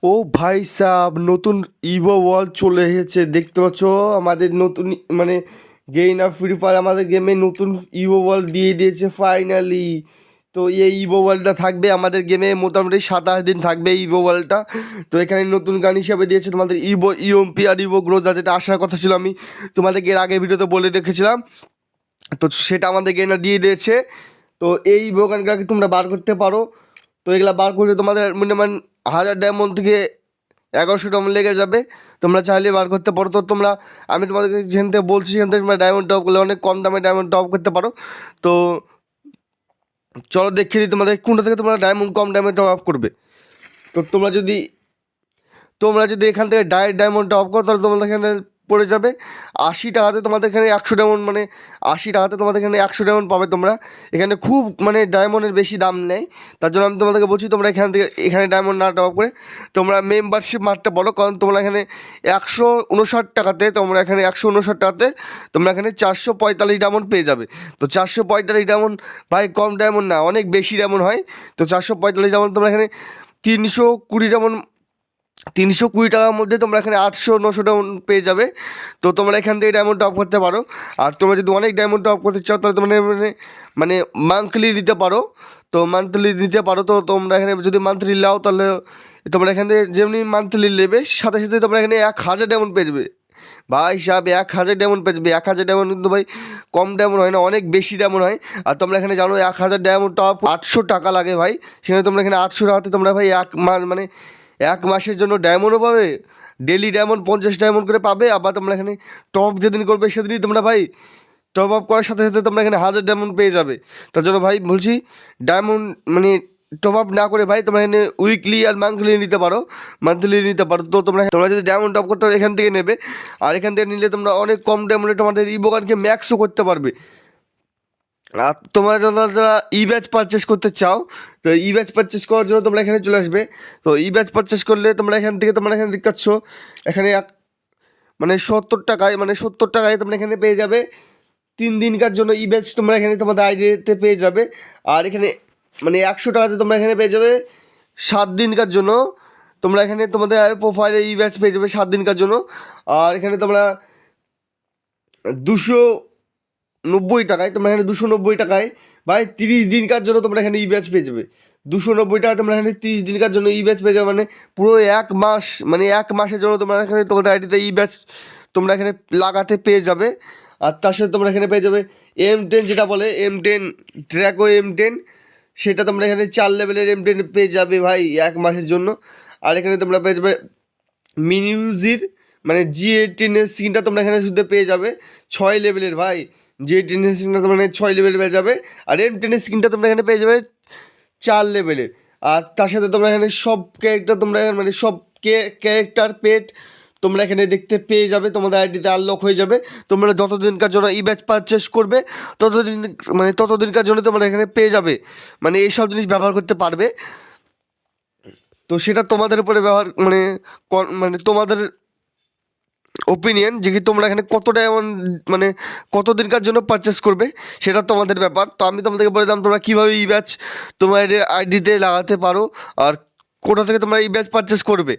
ও ভাই সাব নতুন Ivo world চলে এসেছে দেখতে পাচ্ছ। আমাদের নতুন মানে গেইনা ফ্রি ফায়ার আমাদের গেমে নতুন ইভো ওয়ার্ল্ড দিয়ে দিয়েছে ফাইনালি। তো এই ইভো ওয়ার্ল্ডটা থাকবে আমাদের গেমে মোটামুটি 27 দিন থাকবে এই ইভো ওয়ার্ল্ডটা। তো এখানে নতুন গান হিসাবে দিয়েছে তোমাদের ইভো ইউএমপি আর ইভো গ্রোথ, যেটা আসার কথা ছিল। আমি তোমাদেরকে এর আগে ভিডিওতে বলে দেখেছিলাম, তো সেটা আমাদের গেইনা দিয়ে দিয়েছে। তো এই ইভো গানগুলোকে তোমরা বার করতে পারো। তো এগুলা বার করলে তোমাদের মিনিমাম 1000 ডায়মন্ড থেকে 1100 ডায়মন্ড লেগে যাবে। তোমরা চাইলে বার করতে পারো। তো তোমরা, আমি তোমাদেরকে যেখান থেকে বলছি সেখান থেকে তোমরা ডায়মন্ড টপ করলে অনেক কম দামে ডায়মন্ড টপ করতে পারো। তো চলো দেখিয়ে দিই তোমাদের কোনটা থেকে তোমরা কম ডায়মন্ড টপ আপ করবে। তো তোমরা যদি এখান থেকে ডাইরেক্ট ডায়মন্ডটা অফ করো, তাহলে তোমাদের এখানে পড়ে যাবে 80 টাকাতে। তোমাদের এখানে 100 ডায়মন্ড, মানে 80 টাকাতে তোমাদের এখানে 100 ডায়মন্ড পাবে তোমরা। এখানে খুব মানে ডায়মন্ডের বেশি দাম নেই, তার জন্য আমি তোমাদেরকে বলছি তোমরা এখানে ডায়মন্ড না টপ করে তোমরা মেম্বারশিপ মারতে পারো। কারণ তোমরা এখানে 159 টাকাতে, তোমরা এখানে 159 টাকাতে তোমরা এখানে 445 ডায়মন্ড পেয়ে যাবে। তো 445 ডায়মন্ড ভাই কম ডায়মন্ড না, অনেক বেশি ডায়মন্ড হয়। তো 445 ডায়মন্ড তোমরা এখানে 320 ডায়মন্ড, 320 টাকার মধ্যে তোমরা এখানে 800-900 ডায়মন্ড পেয়ে যাবে। তো তোমরা এখান থেকে ডায়মন্ড টপ করতে পারো। আর তোমরা যদি অনেক ডায়মন্ড টপ করতে চাও তাহলে তোমরা মানে মানে মান্থলি দিতে পারো। তো মান্থলি দিতে পারো। তো তোমরা এখানে যদি মান্থলি নাও তাহলে তোমরা এখান থেকে যেমনি মান্থলি নেবে সাথে সাথে তোমরা এখানে 1000 ডায়মন্ড পেয়ে যাবে। ভাই সাহেব 1000 ডায়মন্ড পেয়ে যাবে। 1000 ডায়মন্ড কিন্তু ভাই কম ডায়মন্ড হয় না, অনেক বেশি ডায়মন্ড হয়। আর তোমরা এখানে জানো 1000 ডায়মন্ড টপ 800 টাকা লাগে ভাই। সেখানে তোমরা এখানে 800 টাকাতে তোমরা ভাই এক মাস মানে 1 মাসের জন্য ডায়মন্ডও পাবে। ডেলি ডায়মন্ড 50 ডায়মন্ড করে পাবে। আবার তোমরা এখানে টপ যেদিন করবে সেদিনই তোমরা ভাই টপ আপ করার সাথে সাথে তোমরা এখানে 1000 ডায়মন্ড পেয়ে যাবে। তার জন্য ভাই বলছি ডায়মন্ড মানে টপ আপ না করে ভাই তোমরা এখানে উইকলি আর মান্থলি নিতে পারো। তো তোমরা যদি ডায়মন্ড টপ করতে এখান থেকে নেবে। আর এখান থেকে নিলে তোমরা অনেক কম ডায়মন্ডে তোমাদের ইবোগানকে ম্যাক্সও করতে পারবে। আর তোমরা যারা ই ব্যাচ পারচেস করতে চাও, তো ই ব্যাচ পারচেস করার জন্য তোমরা এখানে চলে আসবে। তো ই ব্যাচ পারচেস করলে তোমরা এখানে দেখতে পাচ্ছ এখানে মানে 70 টাকায়, তোমরা এখানে পেয়ে যাবে 3 দিনকার জন্য ই ব্যাচ তোমরা এখানে তোমাদের আইডিতে পেয়ে যাবে। আর এখানে মানে 100 টাকাতে তোমরা এখানে পেয়ে যাবে 7 দিনকার জন্য। তোমরা এখানে তোমাদের প্রোফাইলে ই ব্যাচ পেয়ে যাবে 7 দিনকার জন্য। আর এখানে তোমরা 290 টাকায়, তোমরা এখানে 290 টাকায় ভাই 30 দিনকার জন্য তোমরা এখানে ই ব্যাচ পেয়ে যাবে। 290 টাকা তোমরা এখানে 30 দিনকার জন্য ই ব্যাচ পেয়ে যাবে। মানে পুরো 1 মাস, মানে 1 মাসের জন্য তোমরা এখানে তোমাদের আইডিতে ই ব্যাচ তোমরা এখানে লাগাতে পেয়ে যাবে। আর তার সাথে তোমরা এখানে পেয়ে যাবে M10, যেটা বলে M10 ট্র্যাকো M10, সেটা তোমরা এখানে 4 লেভেলের M10 পেয়ে যাবে ভাই 1 মাসের জন্য। আর এখানে তোমরা পেয়ে যাবে মিনিউজির মানে G18-এর স্কিনটা তোমরা এখানে শুধু পেয়ে যাবে 6 লেভেলের ভাই। G18-এর স্কিনটা তোমরা এখানে 6 লেভেল পেয়ে যাবে। আর M10-এর স্কিনটা তোমরা এখানে পেয়ে যাবে 4 লেভেলের। আর তার সাথে তোমরা এখানে সব ক্যারেক্টার তোমরা মানে সব ক্যারেক্টার পেট তোমরা এখানে দেখতে পেয়ে যাবে, তোমাদের আইডিতে আনলক হয়ে যাবে। তোমরা যতদিনকার জন্য ই ব্যাচ পারচেস করবে ততদিনকার জন্য তোমরা এখানে পেয়ে যাবে, মানে এইসব জিনিস ব্যবহার করতে পারবে। তো সেটা তোমাদের উপরে ব্যবহার মানে তোমাদের ওপিনিয়ন যে কি তোমরা এখানে কত ডায়মন্ড মানে কত দিনকার জন্য পারচেস করবে, সেটা তোমাদের ব্যাপার। তো আমি তোমাদেরকে বলে দিলাম তোমরা কীভাবে ই ব্যাচ তোমার আইডিতে লাগাতে পারো আর কোথা থেকে তোমরা ই ব্যাচ পারচেস করবে।